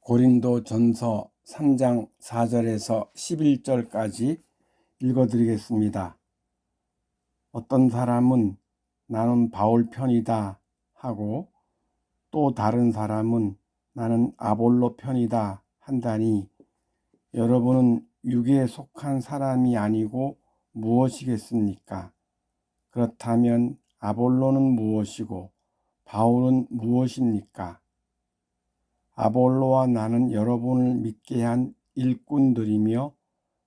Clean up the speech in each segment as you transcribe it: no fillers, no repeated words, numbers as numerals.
고린도전서 3장 4절에서 11절까지 읽어드리겠습니다. 어떤 사람은 나는 바울 편이다 하고 또 다른 사람은 나는 아볼로 편이다 한다니 여러분은 육에 속한 사람이 아니고 무엇이겠습니까? 그렇다면 아볼로는 무엇이고 바울은 무엇입니까? 아볼로와 나는 여러분을 믿게 한 일꾼들이며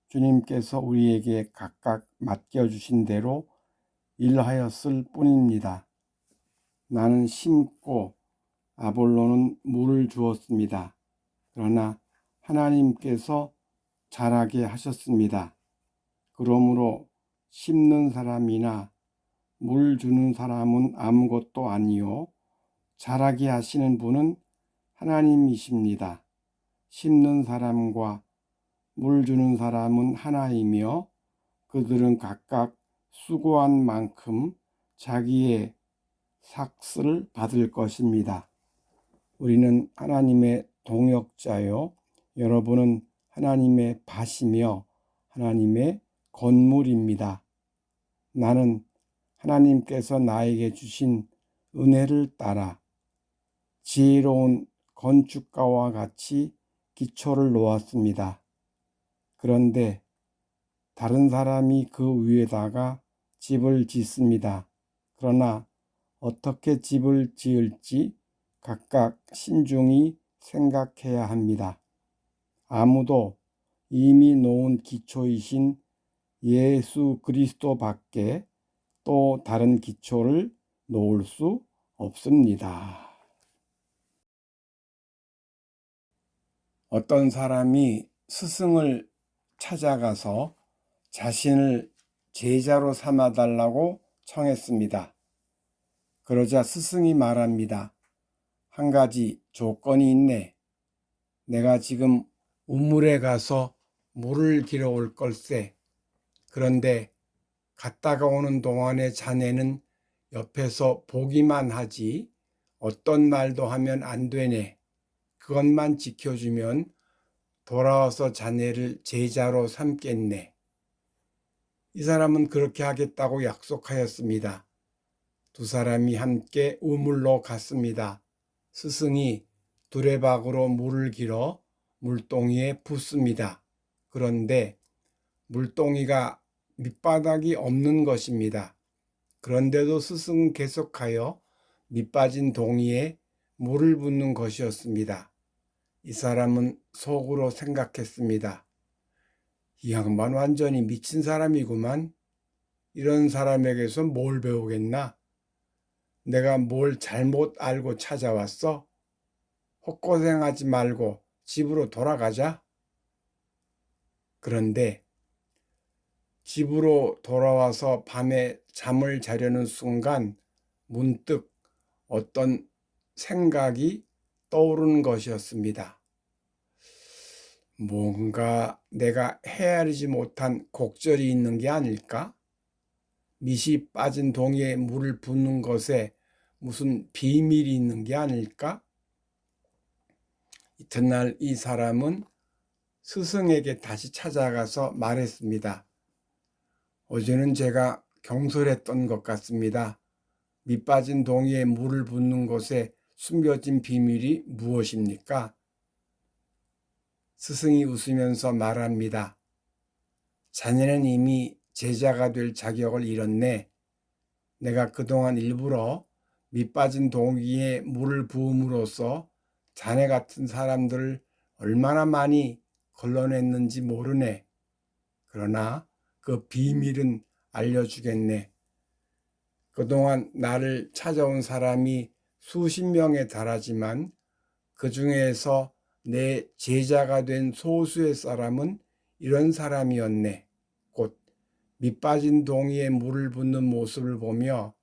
주님께서 우리에게 각각 맡겨주신 대로 일하였을 뿐입니다. 나는 심고 아볼로는 물을 주었습니다. 그러나 하나님께서 자라게 하셨습니다. 그러므로 심는 사람이나 물 주는 사람은 아무것도 아니요 자라게 하시는 분은 하나님이십니다. 심는 사람과 물 주는 사람은 하나이며 그들은 각각 수고한 만큼 자기의 삭을 받을 것입니다. 우리는 하나님의 동역자요 여러분은 하나님의 밭이며 하나님의 건물입니다. 나는 하나님께서 나에게 주신 은혜를 따라 지혜로운 건축가와 같이 기초를 놓았습니다. 그런데 다른 사람이 그 위에다가 집을 짓습니다. 그러나 어떻게 집을 지을지 각각 신중히 생각해야 합니다. 아무도 이미 놓은 기초이신 예수 그리스도 밖에 또 다른 기초를 놓을 수 없습니다. 어떤 사람이 스승을 찾아가서 자신을 제자로 삼아달라고 청했습니다. 그러자 스승이 말합니다. 한 가지 조건이 있네. 내가 지금 우물에 가서 물을 길어 올 걸세. 그런데 갔다가 오는 동안에 자네는 옆에서 보기만 하지 어떤 말도 하면 안 되네. 그것만 지켜주면 돌아와서 자네를 제자로 삼겠네. 이 사람은 그렇게 하겠다고 약속하였습니다. 두 사람이 함께 우물로 갔습니다. 스승이 두레박으로 물을 길어 물동이에 붓습니다. 그런데 물동이가 밑바닥이 없는 것입니다. 그런데도 스승은 계속하여 밑빠진 동이에 물을 붓는 것이었습니다. 이 사람은 속으로 생각했습니다. 이 양반 완전히 미친 사람이구만. 이런 사람에게서 뭘 배우겠나? 내가 뭘 잘못 알고 찾아왔어? 헛고생하지 말고 집으로 돌아가자. 그런데 집으로 돌아와서 밤에 잠을 자려는 순간 문득 어떤 생각이 떠오르는 것이었습니다. 뭔가 내가 헤아리지 못한 곡절이 있는 게 아닐까? 밑이 빠진 동이에 물을 붓는 것에 무슨 비밀이 있는 게 아닐까? 이튿날 이 사람은 스승에게 다시 찾아가서 말했습니다. 어제는 제가 경솔했던 것 같습니다. 밑빠진 동이에 물을 붓는 곳에 숨겨진 비밀이 무엇입니까? 스승이 웃으면서 말합니다. 자네는 이미 제자가 될 자격을 잃었네. 내가 그동안 일부러 밑빠진 동이에 물을 부음으로써 자네 같은 사람들을 얼마나 많이 걸러냈는지 모르네. 그러나 그 비밀은 알려주겠네. 그동안 나를 찾아온 사람이 수십 명에 달하지만 그 중에서 내 제자가 된 소수의 사람은 이런 사람이었네. 곧 밑빠진 동이에 물을 붓는 모습을 보며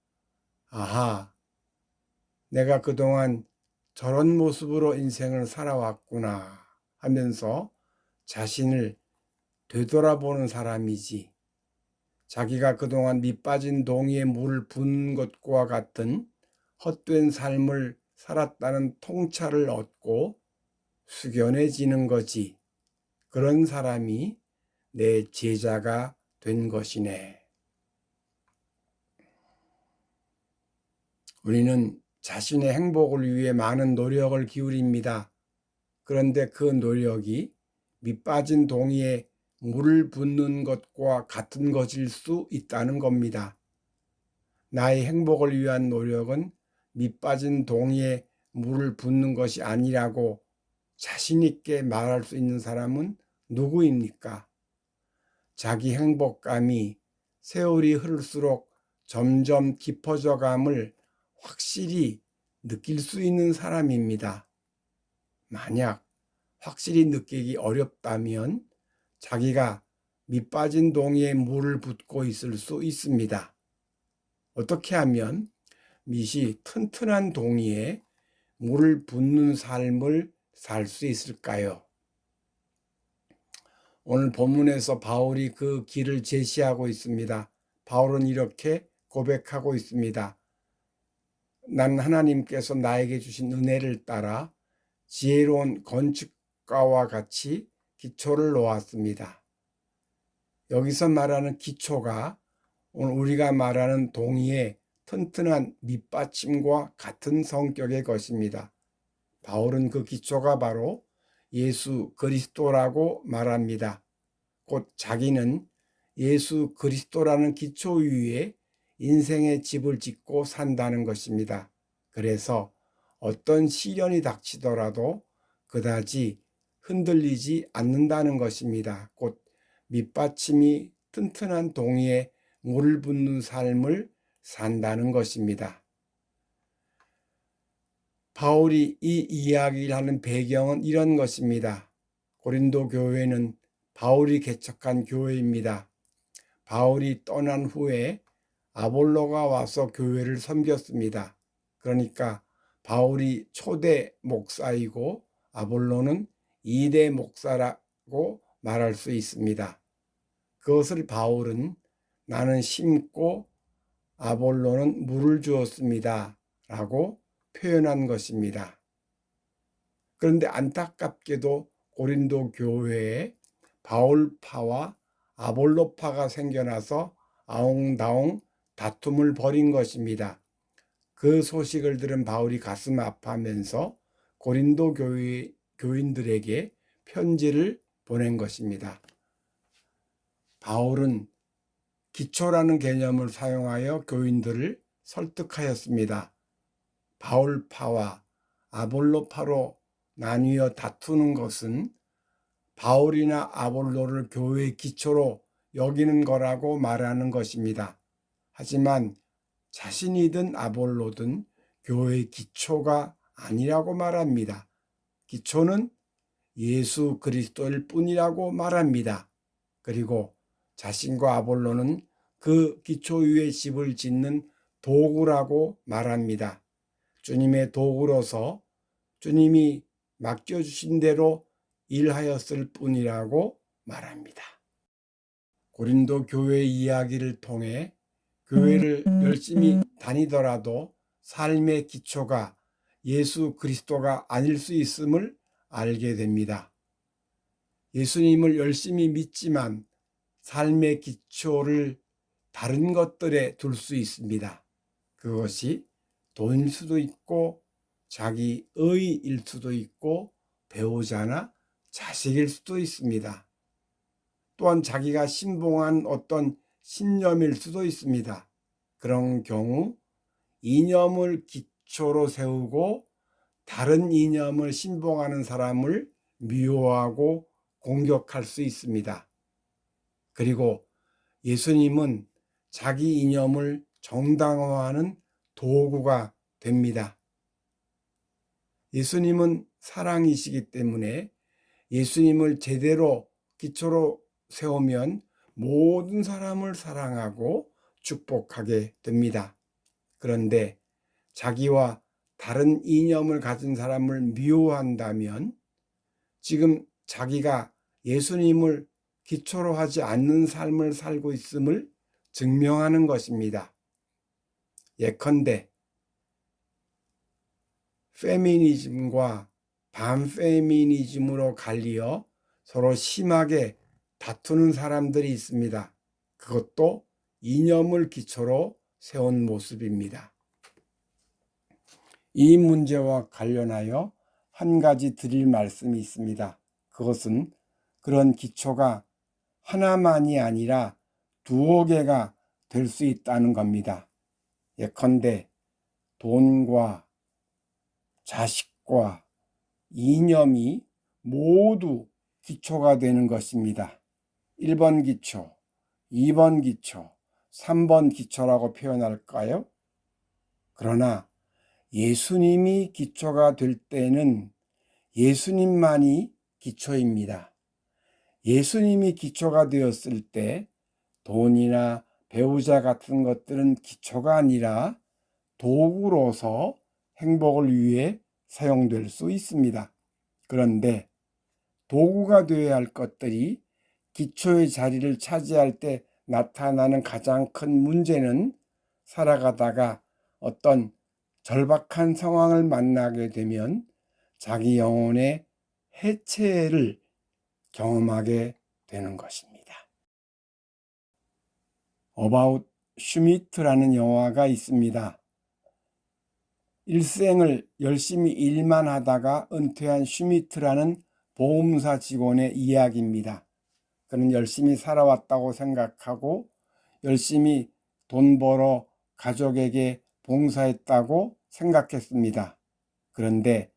아하, 내가 그동안 저런 모습으로 인생을 살아왔구나 하면서 자신을 되돌아보는 사람이지. 자기가 그동안 밑빠진 동이에 물을 붓는 것과 같은 헛된 삶을 살았다는 통찰을 얻고 숙연해지는 거지. 그런 사람이 내 제자가 된 것이네. 우리는 자신의 행복을 위해 많은 노력을 기울입니다. 그런데 그 노력이 밑빠진 동이에 물을 붓는 것과 같은 것일 수 있다는 겁니다. 나의 행복을 위한 노력은 밑빠진 동이에 물을 붓는 것이 아니라고 자신 있게 말할 수 있는 사람은 누구입니까? 자기 행복감이 세월이 흐를수록 점점 깊어져 감을 확실히 느낄 수 있는 사람입니다. 만약 확실히 느끼기 어렵다면 자기가 밑빠진 동이에 물을 붓고 있을 수 있습니다. 어떻게 하면 밑이 튼튼한 동이에 물을 붓는 삶을 살 수 있을까요? 오늘 본문에서 바울이 그 길을 제시하고 있습니다. 바울은 이렇게 고백하고 있습니다. 난 하나님께서 나에게 주신 은혜를 따라 지혜로운 건축가와 같이 기초를 놓았습니다. 여기서 말하는 기초가 오늘 우리가 말하는 동이의 튼튼한 밑받침과 같은 성격의 것입니다. 바울은 그 기초가 바로 예수 그리스도라고 말합니다. 곧 자기는 예수 그리스도라는 기초 위에 인생의 집을 짓고 산다는 것입니다. 그래서 어떤 시련이 닥치더라도 그다지 흔들리지 않는다는 것입니다. 곧 밑받침이 튼튼한 동이에 물을 붓는 삶을 산다는 것입니다. 바울이 이 이야기를 하는 배경은 이런 것입니다. 고린도 교회는 바울이 개척한 교회입니다. 바울이 떠난 후에 아볼로가 와서 교회를 섬겼습니다. 그러니까 바울이 초대 목사이고 아볼로는 2대 목사라고 말할 수 있습니다. 그것을 바울은 나는 심고 아볼로는 물을 주었습니다 라고 표현한 것입니다. 그런데 안타깝게도 고린도 교회에 바울파와 아볼로파가 생겨나서 아웅다웅 다툼을 벌인 것입니다. 그 소식을 들은 바울이 가슴 아파하면서 고린도 교인들에게 편지를 보낸 것입니다. 바울은 기초라는 개념을 사용하여 교인들을 설득하였습니다. 바울파와 아볼로파로 나뉘어 다투는 것은 바울이나 아볼로를 교회의 기초로 여기는 거라고 말하는 것입니다. 하지만 자신이든 아볼로든 교회의 기초가 아니라고 말합니다. 기초는 예수 그리스도일 뿐이라고 말합니다. 그리고 자신과 아볼로는 그 기초 위에 집을 짓는 도구라고 말합니다. 주님의 도구로서 주님이 맡겨주신 대로 일하였을 뿐이라고 말합니다. 고린도 교회 이야기를 통해 교회를 열심히 다니더라도 삶의 기초가 예수 그리스도가 아닐 수 있음을 알게 됩니다. 예수님을 열심히 믿지만 삶의 기초를 다른 것들에 둘 수 있습니다. 그것이 돈일 수도 있고 자기 의일 수도 있고 배우자나 자식일 수도 있습니다. 또한 자기가 신봉한 어떤 신념일 수도 있습니다. 그런 경우 이념을 기초로 세우고 다른 이념을 신봉하는 사람을 미워하고 공격할 수 있습니다. 그리고 예수님은 자기 이념을 정당화하는 도구가 됩니다. 예수님은 사랑이시기 때문에 예수님을 제대로 기초로 세우면 모든 사람을 사랑하고 축복하게 됩니다. 그런데 자기와 다른 이념을 가진 사람을 미워한다면 지금 자기가 예수님을 기초로 하지 않는 삶을 살고 있음을 증명하는 것입니다. 예컨대 페미니즘과 반페미니즘으로 갈리어 서로 심하게 다투는 사람들이 있습니다. 그것도 이념을 기초로 세운 모습입니다. 이 문제와 관련하여 한 가지 드릴 말씀이 있습니다. 그것은 그런 기초가 하나만이 아니라 두어 개가 될 수 있다는 겁니다. 예컨대 돈과 자식과 이념이 모두 기초가 되는 것입니다. 1번 기초, 2번 기초, 3번 기초라고 표현할까요? 그러나 예수님이 기초가 될 때는 예수님만이 기초입니다. 예수님이 기초가 되었을 때 돈이나 배우자 같은 것들은 기초가 아니라 도구로서 행복을 위해 사용될 수 있습니다. 그런데 도구가 되어야 할 것들이 기초의 자리를 차지할 때 나타나는 가장 큰 문제는 살아가다가 어떤 절박한 상황을 만나게 되면 자기 영혼의 해체를 경험하게 되는 것입니다. 어바웃 슈미트라는 영화가 있습니다. 일생을 열심히 일만 하다가 은퇴한 슈미트라는 보험사 직원의 이야기입니다. 그는 열심히 살아왔다고 생각하고 열심히 돈 벌어 가족에게 봉사했다고 생각했습니다. 그런데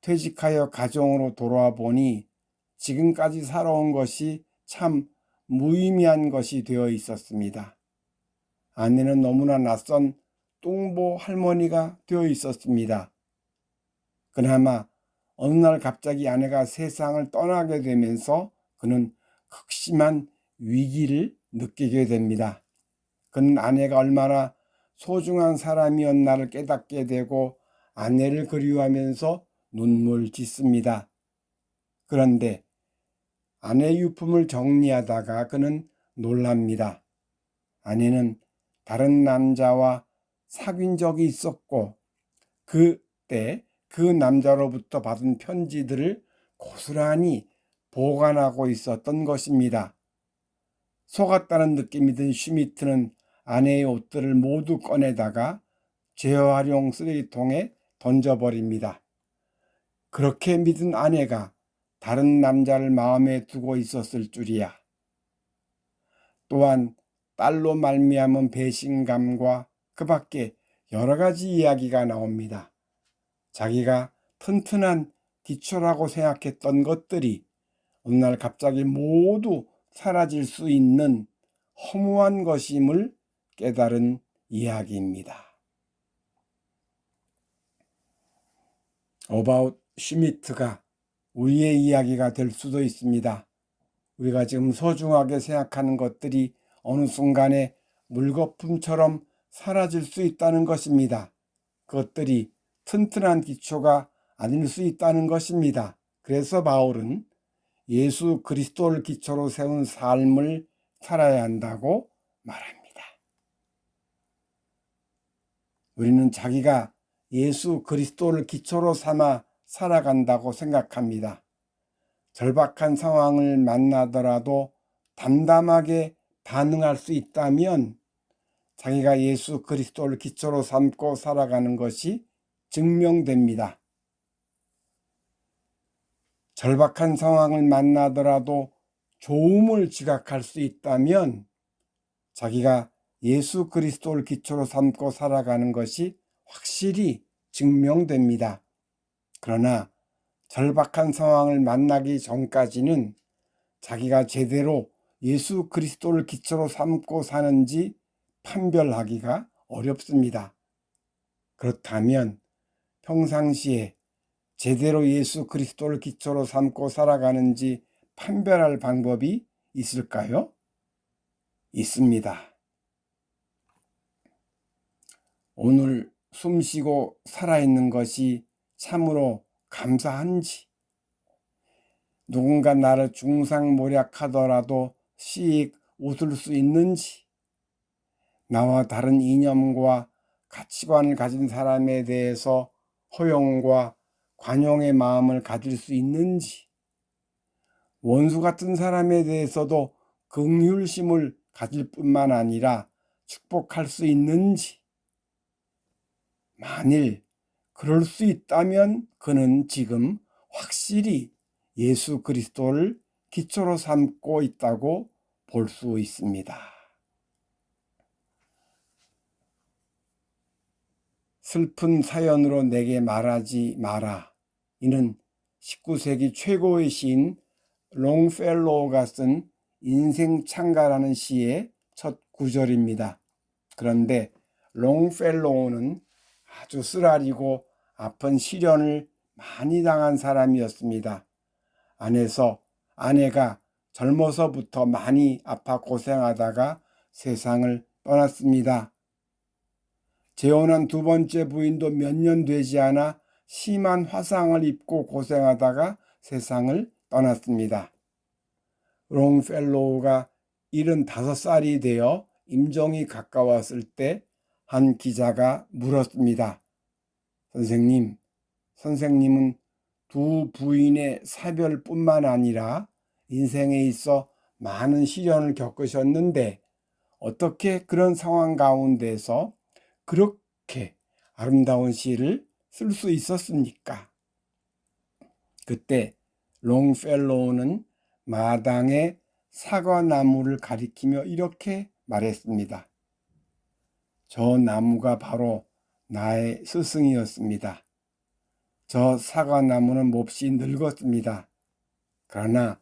퇴직하여 가정으로 돌아와 보니 지금까지 살아온 것이 참 무의미한 것이 되어 있었습니다. 아내는 너무나 낯선 뚱보 할머니가 되어 있었습니다. 그나마 어느 날 갑자기 아내가 세상을 떠나게 되면서 그는 극심한 위기를 느끼게 됩니다. 그는 아내가 얼마나 소중한 사람이었나를 깨닫게 되고 아내를 그리워하면서 눈물 짓습니다. 그런데 아내 유품을 정리하다가 그는 놀랍니다. 아내는 다른 남자와 사귄 적이 있었고 그때 그 남자로부터 받은 편지들을 고스란히 보관하고 있었던 것입니다. 속았다는 느낌이 든 슈미트는 아내의 옷들을 모두 꺼내다가 재활용 쓰레기통에 던져버립니다. 그렇게 믿은 아내가 다른 남자를 마음에 두고 있었을 줄이야. 또한 딸로 말미암은 배신감과 그 밖에 여러 가지 이야기가 나옵니다. 자기가 튼튼한 기초라고 생각했던 것들이 어느 날 갑자기 모두 사라질 수 있는 허무한 것임을 깨달은 이야기입니다. 어바웃 슈미트가 우리의 이야기가 될 수도 있습니다. 우리가 지금 소중하게 생각하는 것들이 어느 순간에 물거품처럼 사라질 수 있다는 것입니다. 그것들이 튼튼한 기초가 아닐 수 있다는 것입니다. 그래서 바울은 예수 그리스도를 기초로 세운 삶을 살아야 한다고 말합니다. 우리는 자기가 예수 그리스도를 기초로 삼아 살아간다고 생각합니다. 절박한 상황을 만나더라도 담담하게 반응할 수 있다면 자기가 예수 그리스도를 기초로 삼고 살아가는 것이 증명됩니다. 절박한 상황을 만나더라도 좋음을 지각할 수 있다면 자기가 예수 그리스도를 기초로 삼고 살아가는 것이 확실히 증명됩니다. 그러나 절박한 상황을 만나기 전까지는 자기가 제대로 예수 그리스도를 기초로 삼고 사는지 판별하기가 어렵습니다. 그렇다면 평상시에 제대로 예수 그리스도를 기초로 삼고 살아가는지 판별할 방법이 있을까요? 있습니다. 오늘 숨쉬고 살아있는 것이 참으로 감사한지, 누군가 나를 중상모략하더라도 씩 웃을 수 있는지, 나와 다른 이념과 가치관을 가진 사람에 대해서 허용과 관용의 마음을 가질 수 있는지, 원수 같은 사람에 대해서도 긍휼심을 가질 뿐만 아니라 축복할 수 있는지, 만일 그럴 수 있다면 그는 지금 확실히 예수 그리스도를 기초로 삼고 있다고 볼 수 있습니다. 슬픈 사연으로 내게 말하지 마라. 이는 19세기 최고의 시인 롱펠로우가 쓴 인생 찬가라는 시의 첫 구절입니다. 그런데 롱펠로우는 아주 쓰라리고 아픈 시련을 많이 당한 사람이었습니다. 아내가 젊어서부터 많이 아파 고생하다가 세상을 떠났습니다. 재혼한 두 번째 부인도 몇 년 되지 않아 심한 화상을 입고 고생하다가 세상을 떠났습니다. 롱펠로우가 75살이 되어 임종이 가까웠을 때 한 기자가 물었습니다. 선생님은 두 부인의 사별뿐만 아니라 인생에 있어 많은 시련을 겪으셨는데 어떻게 그런 상황 가운데서 그렇게 아름다운 시를 쓸 수 있었습니까? 그때 롱펠로우는 마당의 사과나무를 가리키며 이렇게 말했습니다. 저 나무가 바로 나의 스승이었습니다. 저 사과나무는 몹시 늙었습니다. 그러나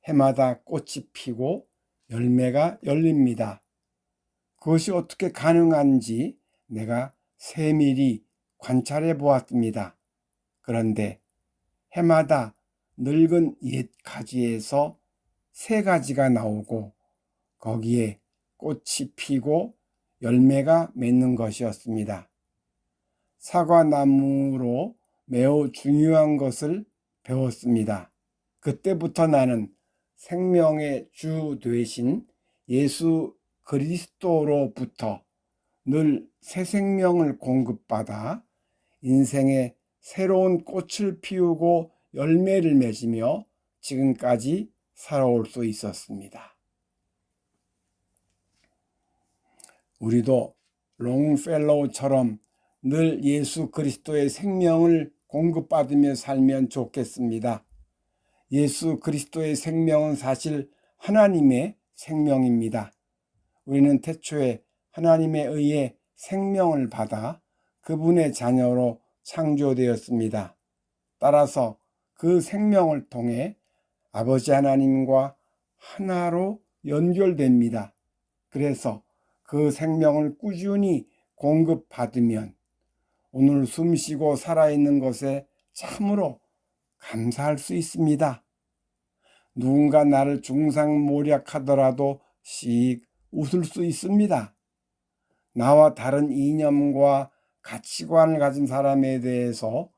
해마다 꽃이 피고 열매가 열립니다. 그것이 어떻게 가능한지 내가 세밀히 관찰해 보았습니다. 그런데 해마다 늙은 옛 가지에서 새 가지가 나오고 거기에 꽃이 피고 열매가 맺는 것이었습니다. 사과나무로 매우 중요한 것을 배웠습니다. 그때부터 나는 생명의 주 되신 예수 그리스도로부터 늘 새 생명을 공급받아 인생의 새로운 꽃을 피우고 열매를 맺으며 지금까지 살아올 수 있었습니다. 우리도 롱펠로우처럼 늘 예수 그리스도의 생명을 공급받으며 살면 좋겠습니다. 예수 그리스도의 생명은 사실 하나님의 생명입니다. 우리는 태초에 하나님에 의해 생명을 받아 그분의 자녀로 창조되었습니다. 따라서 그 생명을 통해 아버지 하나님과 하나로 연결됩니다. 그래서 그 생명을 꾸준히 공급받으면 오늘 숨쉬고 살아있는 것에 참으로 감사할 수 있습니다. 누군가 나를 중상모략하더라도 씩 웃을 수 있습니다. 나와 다른 이념과 가치관을 가진 사람에 대해서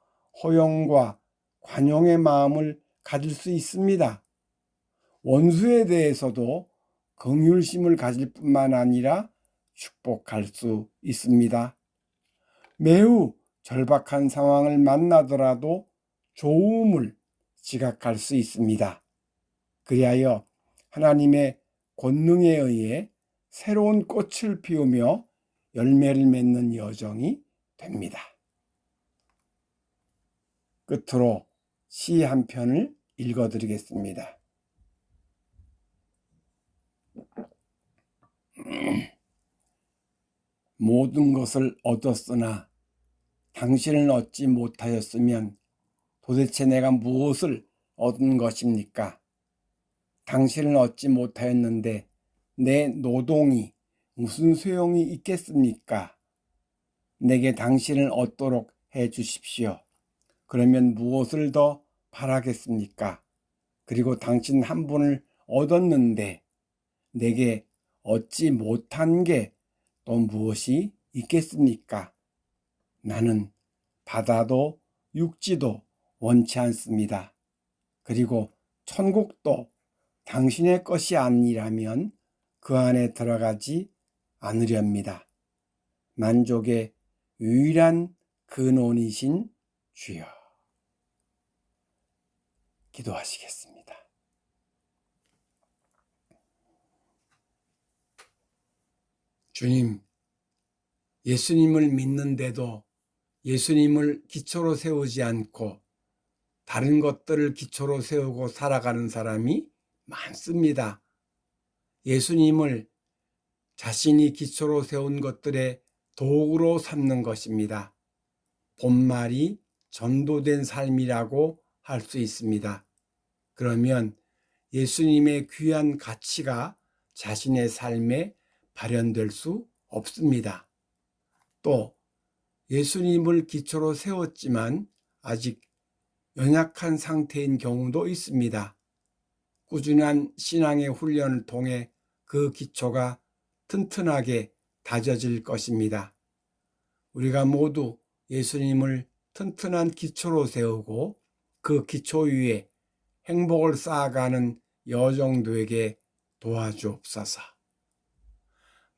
호용과 관용의 마음을 가질 수 있습니다. 원수에 대해서도 긍휼심을 가질 뿐만 아니라 축복할 수 있습니다. 매우 절박한 상황을 만나더라도 좋음을 지각할 수 있습니다. 그리하여 하나님의 권능에 의해 새로운 꽃을 피우며 열매를 맺는 여정이 됩니다. 끝으로 시 한 편을 읽어드리겠습니다. 모든 것을 얻었으나 당신을 얻지 못하였으면 도대체 내가 무엇을 얻은 것입니까? 당신을 얻지 못하였는데 내 노동이 무슨 소용이 있겠습니까? 내게 당신을 얻도록 해 주십시오. 그러면 무엇을 더 바라겠습니까? 그리고 당신 한 분을 얻었는데 내게 얻지 못한 게 또 무엇이 있겠습니까? 나는 바다도 육지도 원치 않습니다. 그리고 천국도 당신의 것이 아니라면 그 안에 들어가지 않으렵니다. 만족의 유일한 근원이신 주여. 기도하시겠습니다. 주님, 예수님을 믿는데도 예수님을 기초로 세우지 않고 다른 것들을 기초로 세우고 살아가는 사람이 많습니다. 예수님을 자신이 기초로 세운 것들의 도구로 삼는 것입니다. 본말이 전도된 삶이라고 할 수 있습니다. 그러면 예수님의 귀한 가치가 자신의 삶에 발현될 수 없습니다. 또 예수님을 기초로 세웠지만 아직 연약한 상태인 경우도 있습니다. 꾸준한 신앙의 훈련을 통해 그 기초가 튼튼하게 다져질 것입니다. 우리가 모두 예수님을 튼튼한 기초로 세우고 그 기초 위에 행복을 쌓아가는 여정도에게 도와주옵소서.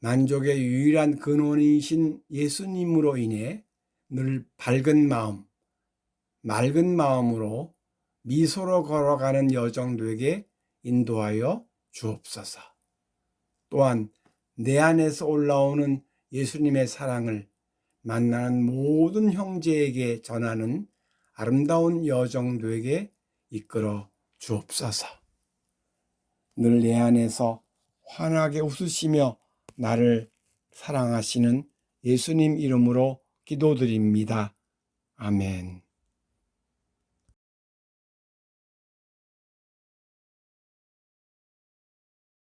만족의 유일한 근원이신 예수님으로 인해 늘 밝은 마음, 맑은 마음으로 미소로 걸어가는 여정도에게 인도하여 주옵소서. 또한 내 안에서 올라오는 예수님의 사랑을 만나는 모든 형제에게 전하는 아름다운 여정도에게 이끌어 주옵소서. 늘 내 안에서 환하게 웃으시며 나를 사랑하시는 예수님 이름으로 기도드립니다. 아멘.